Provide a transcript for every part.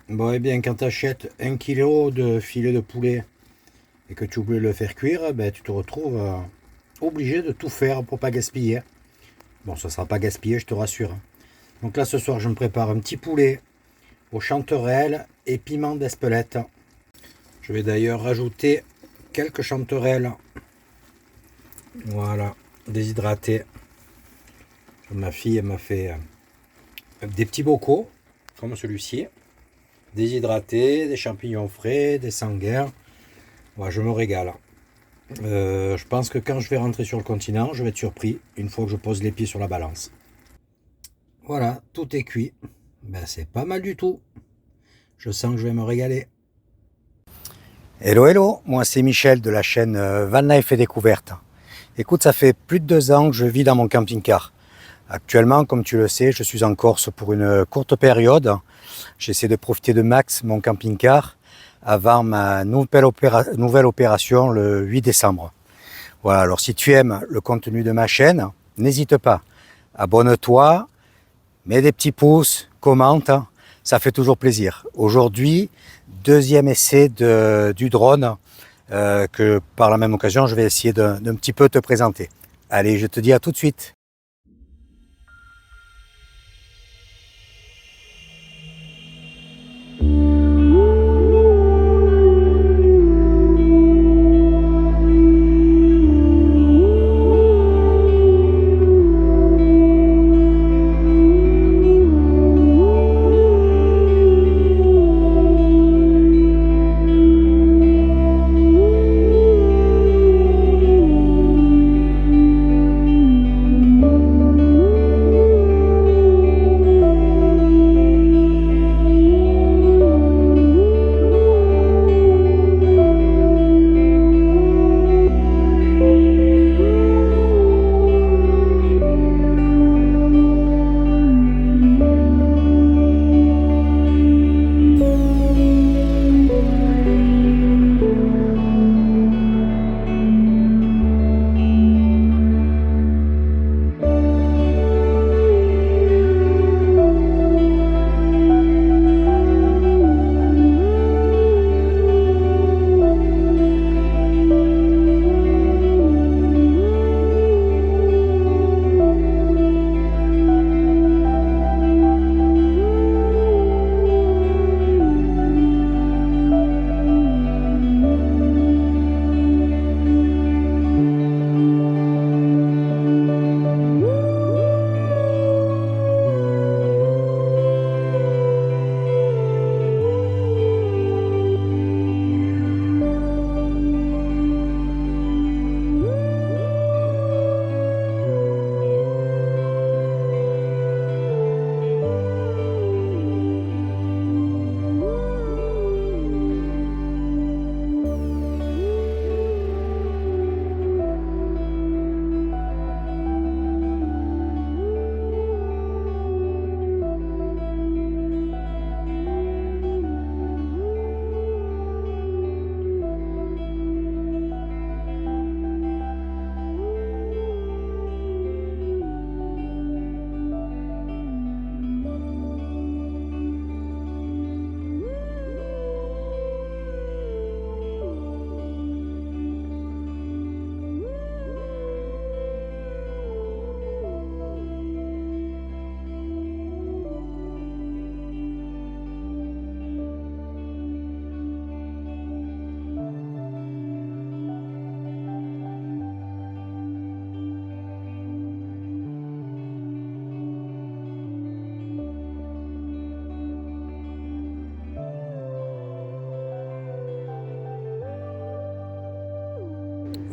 Bon, eh bien, quand tu achètes 1 kilo de filet de poulet et que tu oublies de le faire cuire, ben, tu te retrouves obligé de tout faire pour pas gaspiller. Bon, ça sera pas gaspillé, je te rassure. Donc là, ce soir, je me prépare un petit poulet aux chanterelles et piment d'Espelette. Je vais d'ailleurs rajouter quelques chanterelles. Voilà, déshydratées. Ma fille m'a fait des petits bocaux, comme celui-ci. Déshydratés, des champignons frais, des sanguins. Voilà, je me régale. Je pense que quand je vais rentrer sur le continent, je vais être surpris une fois que je pose les pieds sur la balance. Voilà, tout est cuit. Ben, c'est pas mal du tout. Je sens que je vais me régaler. Hello, hello, moi c'est Michel de la chaîne Van Life et Découverte. Écoute, ça fait plus de 2 ans que je vis dans mon camping-car. Actuellement, comme tu le sais, je suis en Corse pour une courte période. J'essaie de profiter de max mon camping-car avant ma nouvelle opération le 8 décembre. Voilà, alors si tu aimes le contenu de ma chaîne, n'hésite pas. Abonne-toi, mets des petits pouces, commente, ça fait toujours plaisir. Aujourd'hui, deuxième essai du drone que par la même occasion, je vais essayer d'un petit peu te présenter. Allez, je te dis à tout de suite.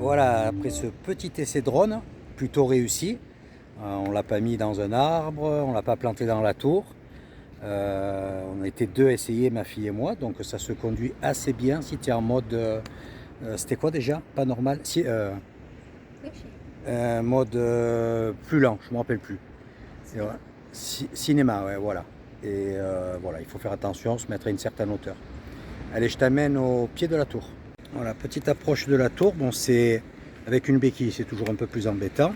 Voilà, après ce petit essai drone, plutôt réussi, on l'a pas mis dans un arbre, on l'a pas planté dans la tour. On a été deux à essayer, ma fille et moi, donc ça se conduit assez bien si tu es en mode... c'était quoi déjà? Pas normal? Si, mode plus lent, je ne me rappelle plus. Et ouais, cinéma, ouais, voilà. Et voilà, il faut faire attention, se mettre à une certaine hauteur. Allez, je t'amène au pied de la tour. Voilà, petite approche de la tour. Bon, c'est avec une béquille, c'est toujours un peu plus embêtant,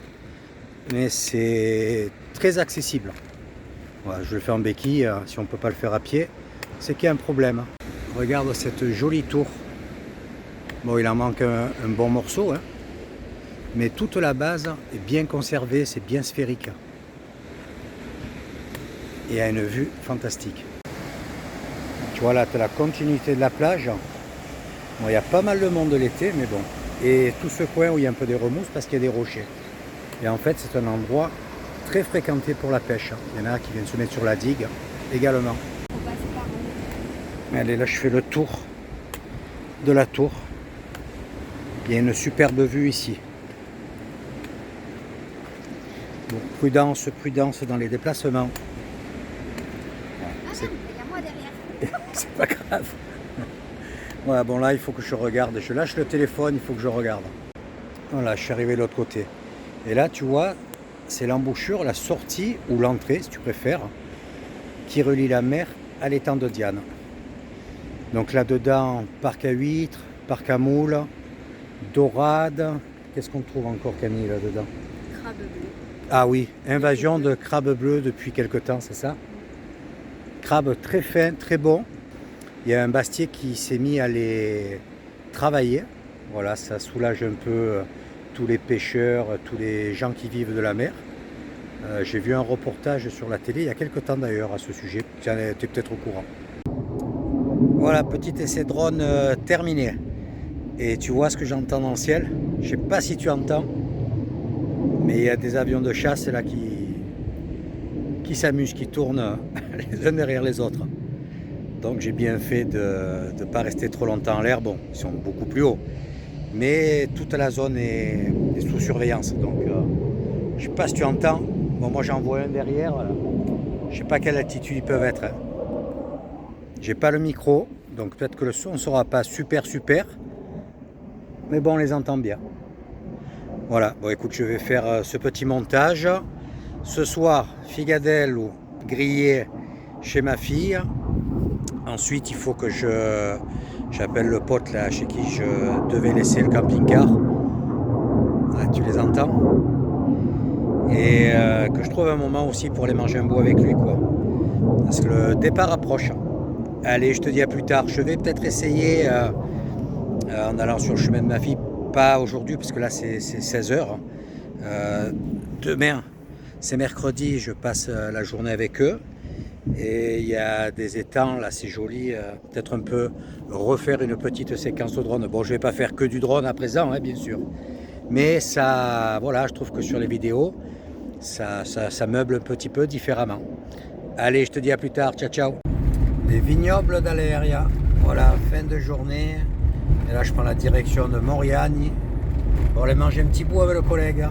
mais c'est très accessible. Voilà, je le fais en béquille, si on ne peut pas le faire à pied, c'est qu'il y a un problème. Regarde cette jolie tour. Bon, il en manque un bon morceau, hein. Mais toute la base est bien conservée, c'est bien sphérique. Et a une vue fantastique. Tu vois là, tu as la continuité de la plage. Bon, il y a pas mal de monde l'été, mais bon. Et tout ce coin où il y a un peu des remousses parce qu'il y a des rochers. Et en fait, c'est un endroit très fréquenté pour la pêche. Il y en a qui viennent se mettre sur la digue également. Allez, là, je fais le tour de la tour. Il y a une superbe vue ici. Donc, prudence, prudence dans les déplacements. Il y a moi derrière. C'est pas grave. Voilà, bon là, il faut que je regarde. Je lâche le téléphone, il faut que je regarde. Voilà, je suis arrivé de l'autre côté. Et là, tu vois, c'est l'embouchure, la sortie ou l'entrée, si tu préfères, qui relie la mer à l'étang de Diane. Donc là-dedans, parc à huîtres, parc à moules, dorade. Qu'est-ce qu'on trouve encore, Camille, là-dedans? Crabe bleu. Ah oui, invasion de crabes bleus depuis quelque temps, c'est ça? Crabes très fins, très bons. Il y a un bastier qui s'est mis à les travailler. Voilà, ça soulage un peu tous les pêcheurs, tous les gens qui vivent de la mer. J'ai vu un reportage sur la télé il y a quelques temps d'ailleurs à ce sujet. Tu es peut-être au courant. Voilà, petit essai drone terminé. Et tu vois ce que j'entends dans le ciel? Je ne sais pas si tu entends, mais il y a des avions de chasse là qui s'amusent, qui tournent les uns derrière les autres. Donc j'ai bien fait de ne pas rester trop longtemps en l'air. Bon, ils sont beaucoup plus hauts. Mais toute la zone est sous surveillance. Donc je ne sais pas si tu entends. Bon, moi j'en vois un derrière. Voilà. Je ne sais pas quelle altitude ils peuvent être. Hein. J'ai pas le micro. Donc peut-être que le son ne sera pas super. Mais bon, on les entend bien. Voilà. Bon, écoute, je vais faire ce petit montage. Ce soir, figadelle ou grillé chez ma fille. Ensuite, il faut que j'appelle le pote là chez qui je devais laisser le camping-car. Là, tu les entends. Et que je trouve un moment aussi pour aller manger un bout avec lui, quoi. Parce que le départ approche. Allez, je te dis à plus tard. Je vais peut-être essayer en allant sur le chemin de ma fille. Pas aujourd'hui, parce que là, c'est 16h. Demain, c'est mercredi, je passe la journée avec eux. Et il y a des étangs, là c'est joli, peut-être un peu refaire une petite séquence au drone. Bon, je vais pas faire que du drone à présent, hein, bien sûr. Mais ça, voilà, je trouve que sur les vidéos, ça meuble un petit peu différemment. Allez, je te dis à plus tard, ciao ciao. Les vignobles d'Aleria, voilà, fin de journée. Et là, je prends la direction de Moriani. Pour aller manger un petit bout avec le collègue.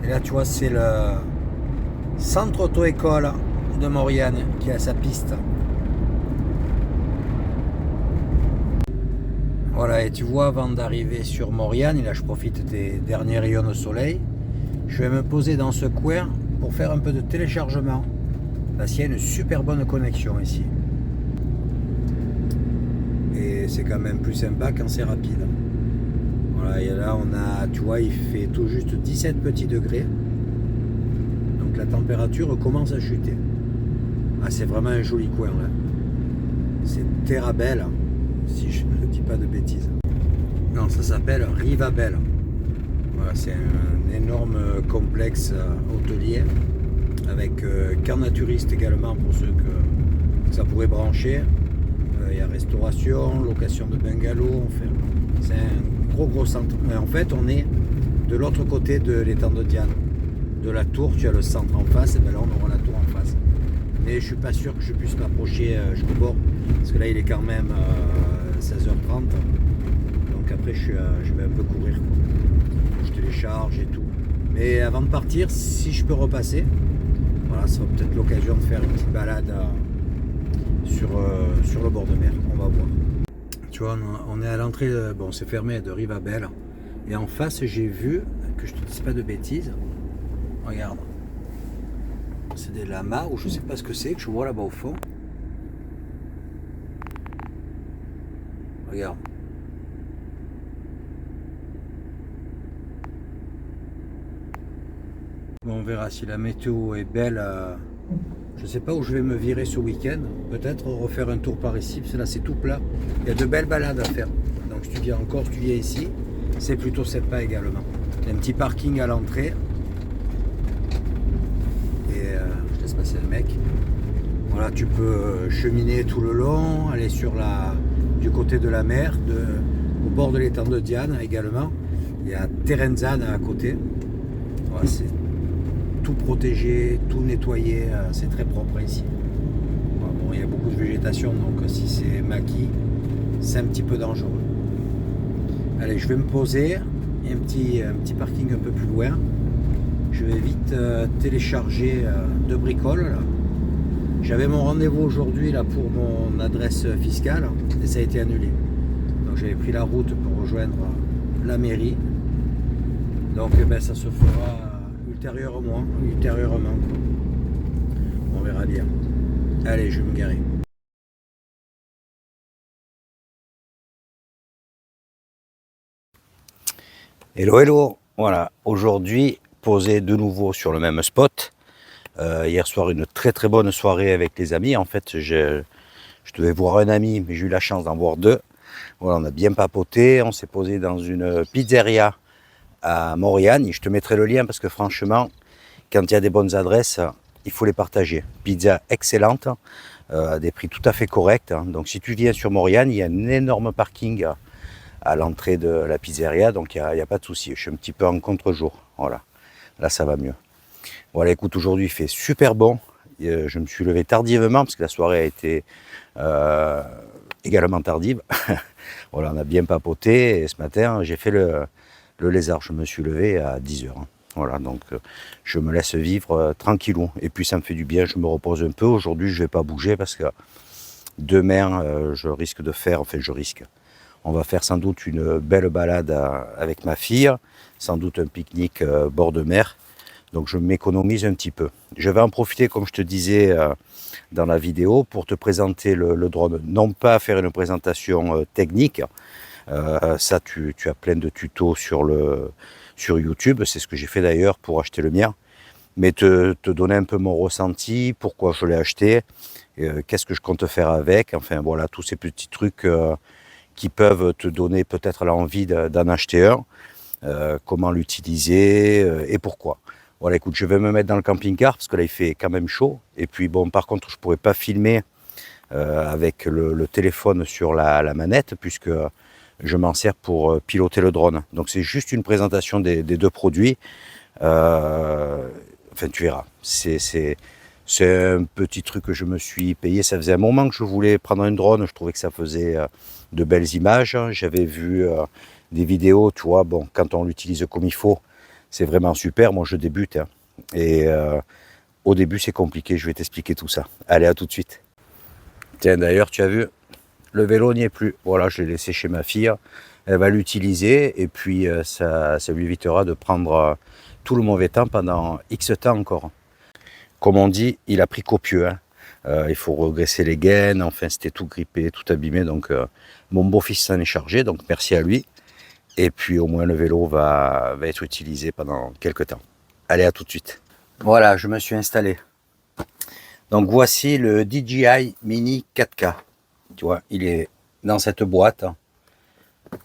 Et là, tu vois, c'est le centre auto-école de Moriane qui a sa piste. Voilà, et tu vois, avant d'arriver sur Moriane, et là je profite des derniers rayons de soleil, je vais me poser dans ce coin pour faire un peu de téléchargement parce qu'il y a une super bonne connexion ici. Et c'est quand même plus sympa quand c'est rapide. Voilà, et là on a, tu vois, il fait tout juste 17 petits degrés. Donc la température commence à chuter. Ah, c'est vraiment un joli coin là. C'est Terrabelle, si je ne dis pas de bêtises. Non, ça s'appelle Rivabelle. Voilà, c'est un énorme complexe hôtelier avec camp naturiste également pour ceux que ça pourrait brancher. Il y a restauration, location de bungalows. Enfin, c'est un gros centre. Mais en fait, on est de l'autre côté de l'étang de Diane. De la tour, tu as le centre en face, et bien là on aura la tour en face. Mais je suis pas sûr que je puisse m'approcher jusqu'au bord, parce que là il est quand même 16h30. Donc après je vais un peu courir, quoi. Je télécharge et tout. Mais avant de partir, si je peux repasser, voilà, ça sera peut-être l'occasion de faire une petite balade sur le bord de mer. On va voir. Tu vois, on est à l'entrée, bon c'est fermé, de Rivabelle. Et en face j'ai vu, que je te dise pas de bêtises, regarde. C'est des lamas ou je sais pas ce que c'est que je vois là-bas au fond. Regarde. Bon, on verra si la météo est belle Je ne sais pas où je vais me virer ce week-end. Peut-être refaire un tour par ici, parce que là c'est tout plat. Il y a de belles balades à faire. Donc si tu viens en Corse, tu viens ici. C'est plutôt sympa également. Il y a un petit parking à l'entrée. Et je laisse passer le mec. Voilà, tu peux cheminer tout le long, aller du côté de la mer, au bord de l'étang de Diane également. Il y a Terenzana à côté. Voilà, c'est tout protégé, tout nettoyé, c'est très propre ici. Voilà, bon, il y a beaucoup de végétation, donc si c'est maquis, c'est un petit peu dangereux. Allez, je vais me poser. Il y a un petit parking un peu plus loin. Je vais vite télécharger deux bricoles. Là. J'avais mon rendez-vous aujourd'hui là pour mon adresse fiscale et ça a été annulé. Donc j'avais pris la route pour rejoindre la mairie. Donc ben, ça se fera ultérieurement. On verra bien. Allez, je vais me garer. Hello, hello. Voilà, aujourd'hui posé de nouveau sur le même spot. Hier soir, une très très bonne soirée avec les amis. En fait, je devais voir un ami, mais j'ai eu la chance d'en voir deux. Voilà, on a bien papoté. On s'est posé dans une pizzeria à Moriane. Je te mettrai le lien parce que franchement, quand il y a des bonnes adresses, il faut les partager. Pizza excellente, à des prix tout à fait corrects. Donc si tu viens sur Moriane, il y a un énorme parking à l'entrée de la pizzeria, donc il n'y a pas de souci. Je suis un petit peu en contre-jour. Voilà, là ça va mieux. Voilà, écoute, aujourd'hui il fait super bon. Je me suis levé tardivement parce que la soirée a été également tardive. Voilà, on a bien papoté et ce matin j'ai fait le lézard. Je me suis levé à 10h. Voilà, donc je me laisse vivre tranquillou. Et puis ça me fait du bien, je me repose un peu. Aujourd'hui je ne vais pas bouger parce que demain je risque de faire, enfin je risque. On va faire sans doute une belle balade avec ma fille, sans doute un pique-nique bord de mer. Donc je m'économise un petit peu. Je vais en profiter, comme je te disais dans la vidéo, pour te présenter le drone. Non pas faire une présentation technique, ça tu as plein de tutos sur YouTube, c'est ce que j'ai fait d'ailleurs pour acheter le mien. Mais te donner un peu mon ressenti, pourquoi je l'ai acheté, qu'est-ce que je compte faire avec, enfin voilà, tous ces petits trucs qui peuvent te donner peut-être l'envie d'en acheter un, comment l'utiliser et pourquoi. Voilà, écoute, je vais me mettre dans le camping-car parce que là il fait quand même chaud. Et puis bon, par contre, je ne pourrais pas filmer avec le téléphone sur la manette puisque je m'en sers pour piloter le drone. Donc c'est juste une présentation des deux produits. Enfin, tu verras. C'est un petit truc que je me suis payé. Ça faisait un moment que je voulais prendre un drone. Je trouvais que ça faisait de belles images. J'avais vu des vidéos, tu vois, bon, quand on l'utilise comme il faut, c'est vraiment super. Moi, je débute. Et au début, c'est compliqué. Je vais t'expliquer tout ça. Allez, à tout de suite. Tiens, d'ailleurs, tu as vu, le vélo n'y est plus. Voilà, je l'ai laissé chez ma fille. Elle va l'utiliser et puis ça lui évitera de prendre tout le mauvais temps pendant X temps encore. Comme on dit, il a pris copieux. Il faut regresser les gaines. Enfin, c'était tout grippé, tout abîmé. Donc, mon beau-fils s'en est chargé. Donc, merci à lui. Et puis, au moins, le vélo va être utilisé pendant quelques temps. Allez, à tout de suite. Voilà, je me suis installé. Donc, voici le DJI Mini 4K. Tu vois, il est dans cette boîte.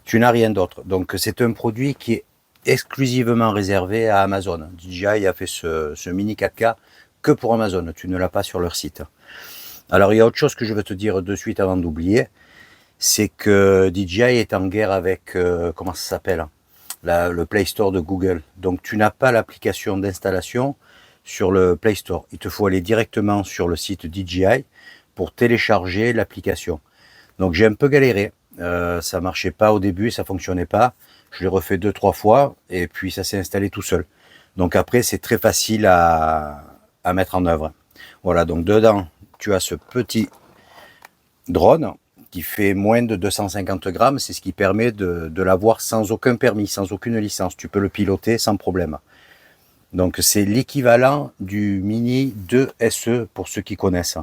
Tu n'as rien d'autre. Donc, c'est un produit qui est exclusivement réservé à Amazon. DJI a fait ce Mini 4K que pour Amazon. Tu ne l'as pas sur leur site. Alors, il y a autre chose que je veux te dire de suite avant d'oublier. C'est que DJI est en guerre avec, comment ça s'appelle, le Play Store de Google. Donc, tu n'as pas l'application d'installation sur le Play Store. Il te faut aller directement sur le site DJI pour télécharger l'application. Donc, j'ai un peu galéré. Ça marchait pas au début, ça fonctionnait pas. Je l'ai refait 2-3 fois et puis ça s'est installé tout seul. Donc, après, c'est très facile à mettre en œuvre. Voilà, donc dedans, tu as ce petit drone qui fait moins de 250 grammes. C'est ce qui permet de l'avoir sans aucun permis, sans aucune licence. Tu peux le piloter sans problème. Donc c'est l'équivalent du Mini 2 SE pour ceux qui connaissent.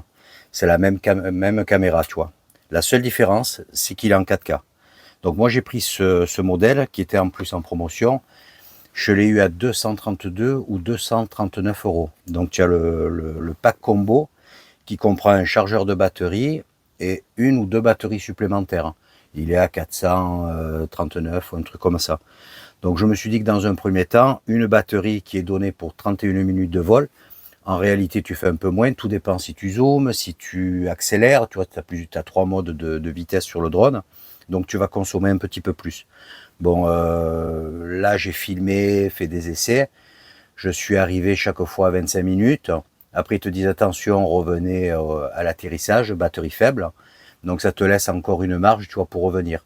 C'est la même caméra, tu vois. La seule différence, c'est qu'il est en 4K. Donc moi j'ai pris ce modèle qui était en plus en promotion. Je l'ai eu à 232 ou 239 euros. Donc tu as le pack combo qui comprend un chargeur de batterie et une ou deux batteries supplémentaires. Il est à 439 ou un truc comme ça. Donc je me suis dit que dans un premier temps, une batterie qui est donnée pour 31 minutes de vol, en réalité tu fais un peu moins, tout dépend si tu zoomes, si tu accélères, tu vois, tu as 3 modes de vitesse sur le drone, donc tu vas consommer un petit peu plus. Bon, là j'ai filmé, fait des essais, je suis arrivé chaque fois à 25 minutes, après ils te disent attention, revenez à l'atterrissage, batterie faible, donc ça te laisse encore une marge, tu vois, pour revenir.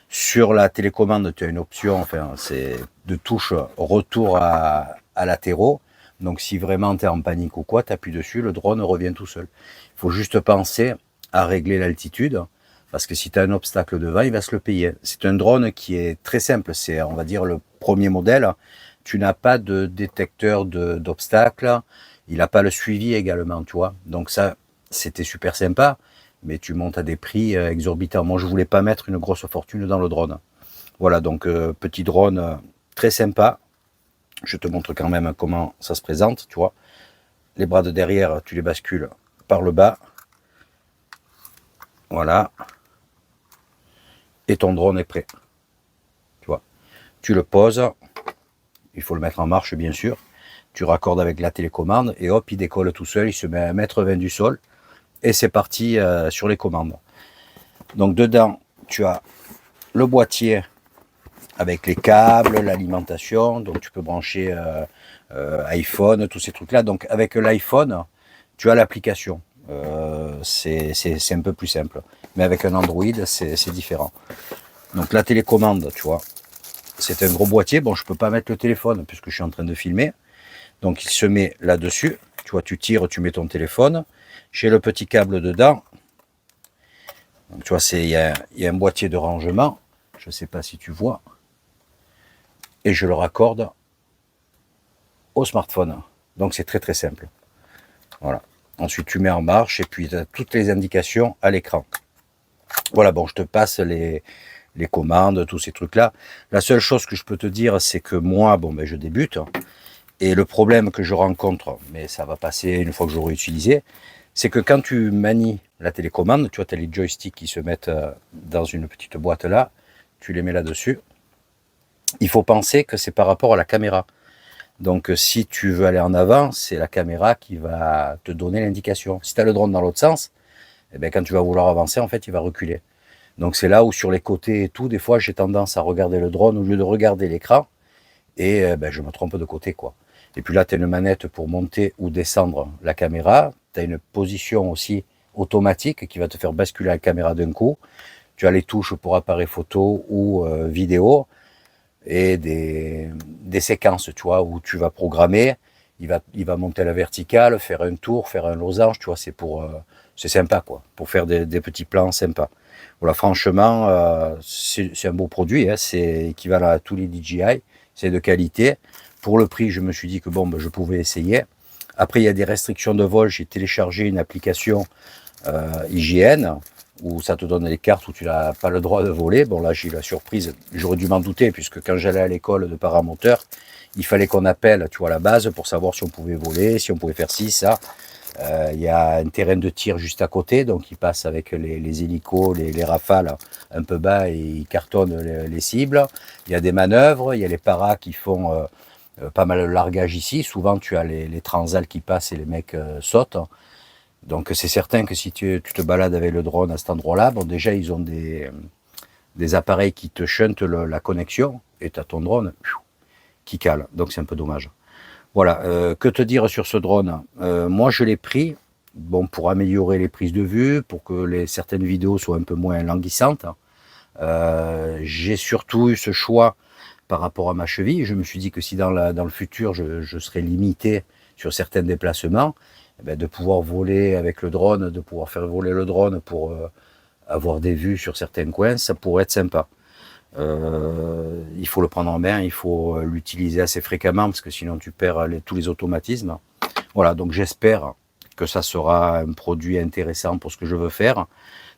Sur la télécommande, tu as une option, enfin, c'est de touche retour à latéraux. Donc, si vraiment tu es en panique ou quoi, tu appuies dessus, le drone revient tout seul. Il faut juste penser à régler l'altitude, parce que si tu as un obstacle devant, il va se le payer. C'est un drone qui est très simple, c'est, on va dire, le premier modèle. Tu n'as pas de détecteur d'obstacles, il n'a pas le suivi également, tu vois. Donc ça, c'était super sympa, mais tu montes à des prix exorbitants. Moi, je voulais pas mettre une grosse fortune dans le drone. Voilà, donc petit drone très sympa. Je te montre quand même comment ça se présente, tu vois. Les bras de derrière, tu les bascules par le bas. Voilà. Et ton drone est prêt. Tu vois. Tu le poses. Il faut le mettre en marche, bien sûr. Tu raccordes avec la télécommande et hop, il décolle tout seul. Il se met à 1,20 m du sol. Et c'est parti sur les commandes. Donc dedans, tu as le boîtier avec les câbles, l'alimentation, donc tu peux brancher iPhone, tous ces trucs-là. Donc avec l'iPhone, tu as l'application. C'est un peu plus simple. Mais avec un Android, c'est différent. Donc la télécommande, tu vois, c'est un gros boîtier. Bon, je ne peux pas mettre le téléphone puisque je suis en train de filmer. Donc il se met là-dessus. Tu vois, tu tires, tu mets ton téléphone. J'ai le petit câble dedans. Donc tu vois, il y a un boîtier de rangement. Je ne sais pas si tu vois. Et je le raccorde au smartphone. Donc c'est très très simple. Voilà. Ensuite tu mets en marche et puis tu as toutes les indications à l'écran. Voilà, bon, je te passe les commandes, tous ces trucs-là. La seule chose que je peux te dire, c'est que moi, bon, ben, je débute. Et le problème que je rencontre, mais ça va passer une fois que j'aurai utilisé, c'est que quand tu manies la télécommande, tu vois, tu as les joysticks qui se mettent dans une petite boîte là, tu les mets là-dessus. Il faut penser que c'est par rapport à la caméra. Donc si tu veux aller en avant, c'est la caméra qui va te donner l'indication. Si tu as le drone dans l'autre sens, eh bien, quand tu vas vouloir avancer, en fait, il va reculer. Donc c'est là où sur les côtés et tout, des fois, j'ai tendance à regarder le drone au lieu de regarder l'écran. Et ben, je me trompe de côté, quoi. Et puis là, tu as une manette pour monter ou descendre la caméra. Tu as une position aussi automatique qui va te faire basculer la caméra d'un coup. Tu as les touches pour appareil photo ou vidéo. Et des séquences, tu vois, où tu vas programmer, il va monter à la verticale, faire un tour, faire un losange, tu vois, c'est sympa, quoi, pour faire des petits plans sympas. Voilà, franchement, c'est un beau produit, hein, c'est équivalent à tous les DJI, c'est de qualité. Pour le prix, je me suis dit que bon, ben, je pouvais essayer. Après, il y a des restrictions de vol, j'ai téléchargé une application IGN, où ça te donne les cartes où tu n'as pas le droit de voler. Bon, là, j'ai eu la surprise, j'aurais dû m'en douter, puisque quand j'allais à l'école de paramoteur, il fallait qu'on appelle, tu vois, la base pour savoir si on pouvait voler, si on pouvait faire ci, ça. Il y a un terrain de tir juste à côté, donc ils passent avec les hélicos, les rafales un peu bas et ils cartonnent les cibles. Il y a des manœuvres, il y a les paras qui font pas mal de largage ici. Souvent, tu as les transals qui passent et les mecs sautent. Donc c'est certain que si tu te balades avec le drone à cet endroit-là, bon déjà ils ont des appareils qui te shuntent la connexion et tu as ton drone qui cale. Donc c'est un peu dommage. Voilà, que te dire sur ce drone? Moi je l'ai pris bon, pour améliorer les prises de vue, pour que certaines vidéos soient un peu moins languissantes. J'ai surtout eu ce choix par rapport à ma cheville. Je me suis dit que si dans le futur je serais limité sur certains déplacements, eh bien, de pouvoir voler avec le drone, de pouvoir faire voler le drone pour avoir des vues sur certains coins, ça pourrait être sympa. Il faut le prendre en main, il faut l'utiliser assez fréquemment parce que sinon tu perds tous les automatismes. Voilà, donc j'espère que ça sera un produit intéressant pour ce que je veux faire.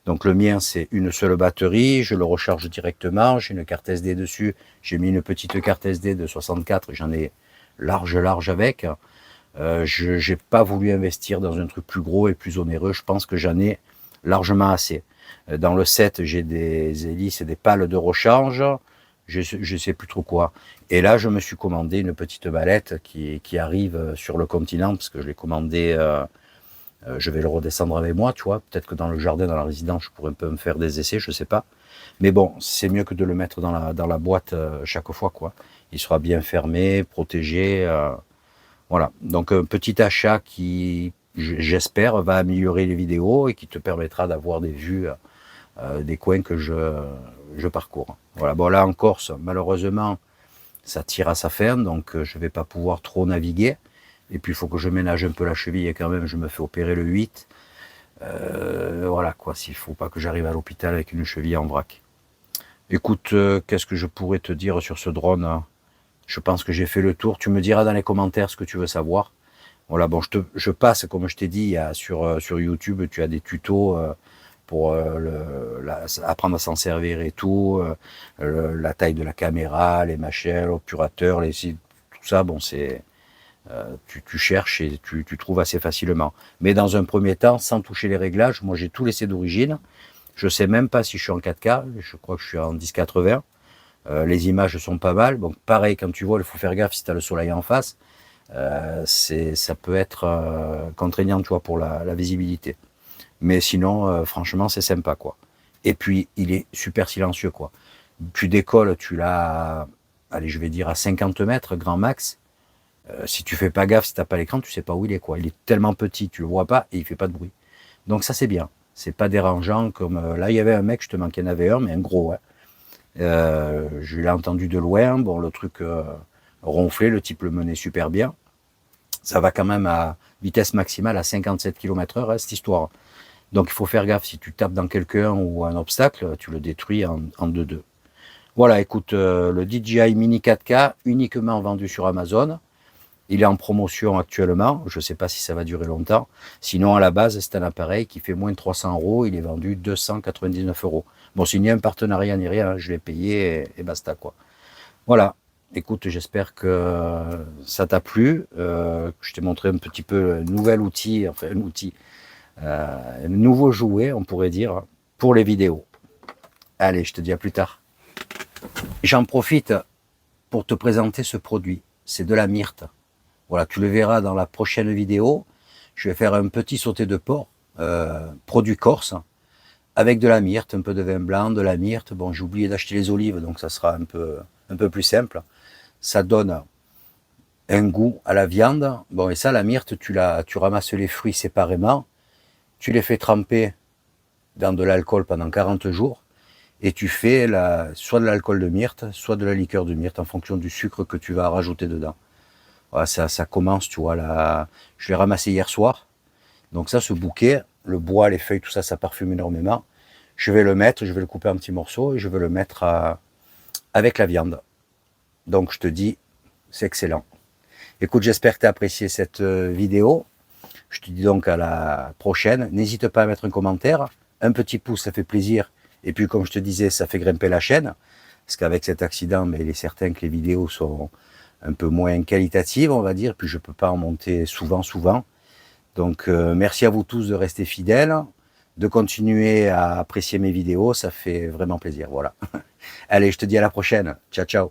Donc le mien c'est une seule batterie, je le recharge directement, j'ai une carte SD dessus, j'ai mis une petite carte SD de 64, j'en ai large avec. Je n'ai pas voulu investir dans un truc plus gros et plus onéreux. Je pense que j'en ai largement assez. Dans le set, j'ai des hélices et des pales de rechange. Je sais plus trop quoi. Et là, je me suis commandé une petite mallette qui arrive sur le continent, parce que je l'ai commandé, je vais le redescendre avec moi, tu vois. Peut-être que dans le jardin, dans la résidence, je pourrais un peu me faire des essais, je sais pas. Mais bon, c'est mieux que de le mettre dans la boîte chaque fois, quoi. Il sera bien fermé, protégé. Voilà. Donc, un petit achat qui, j'espère, va améliorer les vidéos et qui te permettra d'avoir des vues des coins que je parcours. Voilà. Bon, là en Corse, malheureusement, ça tire à sa fin, donc je vais pas pouvoir trop naviguer. Et puis il faut que je ménage un peu la cheville et quand même je me fais opérer le 8. Voilà quoi, s'il faut pas que j'arrive à l'hôpital avec une cheville en vrac. Écoute, qu'est-ce que je pourrais te dire sur ce drone, hein? Je pense que j'ai fait le tour. Tu me diras dans les commentaires ce que tu veux savoir. Voilà, bon, je passe, comme je t'ai dit, sur YouTube, tu as des tutos pour apprendre à s'en servir et tout, la taille de la caméra, les machins, l'obturateur, tout ça, bon, c'est tu cherches et tu trouves assez facilement. Mais dans un premier temps, sans toucher les réglages, moi j'ai tout laissé d'origine. Je sais même pas si je suis en 4K, je crois que je suis en 1080. Les images sont pas mal. Donc pareil, quand tu vois, il faut faire gaffe si tu as le soleil en face. Ça peut être contraignant, tu vois, pour la visibilité. Mais sinon, franchement, c'est sympa, quoi. Et puis, il est super silencieux, quoi. Tu décolles, tu l'as, allez, je vais dire à 50 mètres, grand max. Si tu fais pas gaffe, si t'as pas l'écran, tu sais pas où il est, quoi. Il est tellement petit, tu le vois pas et il fait pas de bruit. Donc ça, c'est bien. C'est pas dérangeant comme là, il y avait un mec, justement, qui en avait un, mais un gros, hein. Je l'ai entendu de loin. Bon, le truc ronflé, le type le menait super bien. Ça va quand même à vitesse maximale à 57 km/h, hein, cette histoire. Donc il faut faire gaffe, si tu tapes dans quelqu'un ou un obstacle, tu le détruis en 2-2. Voilà, écoute, le DJI Mini 4K, uniquement vendu sur Amazon. Il est en promotion actuellement, je ne sais pas si ça va durer longtemps. Sinon, à la base, c'est un appareil qui fait moins de 300 €, il est vendu 299 €. Bon, s'il n'y a un partenariat ni rien, je l'ai payé et basta, quoi. Voilà, écoute, j'espère que ça t'a plu. Je t'ai montré un petit peu un nouvel outil, enfin un outil, un nouveau jouet, on pourrait dire, pour les vidéos. Allez, je te dis à plus tard. J'en profite pour te présenter ce produit. C'est de la myrte. Voilà, tu le verras dans la prochaine vidéo. Je vais faire un petit sauté de porc, produit corse, avec de la myrte, un peu de vin blanc, de la myrte. Bon, j'ai oublié d'acheter les olives, donc ça sera un peu plus simple. Ça donne un goût à la viande. Bon, et ça, la myrte, tu ramasses les fruits séparément, tu les fais tremper dans de l'alcool pendant 40 jours, et tu fais soit de l'alcool de myrte, soit de la liqueur de myrte, en fonction du sucre que tu vas rajouter dedans. Voilà, ça commence, tu vois, je l'ai ramassé hier soir. Donc ça, ce bouquet, le bois, les feuilles, tout ça, ça parfume énormément. Je vais le mettre, je vais le couper en petits morceaux et je vais le mettre avec la viande. Donc je te dis, c'est excellent. Écoute, j'espère que tu as apprécié cette vidéo. Je te dis donc à la prochaine. N'hésite pas à mettre un commentaire. Un petit pouce, ça fait plaisir. Et puis, comme je te disais, ça fait grimper la chaîne. Parce qu'avec cet accident, mais il est certain que les vidéos sont un peu moins qualitatives, on va dire. Puis, je ne peux pas en monter souvent. Donc, merci à vous tous de rester fidèles, de continuer à apprécier mes vidéos. Ça fait vraiment plaisir. Voilà. Allez, je te dis à la prochaine. Ciao, ciao.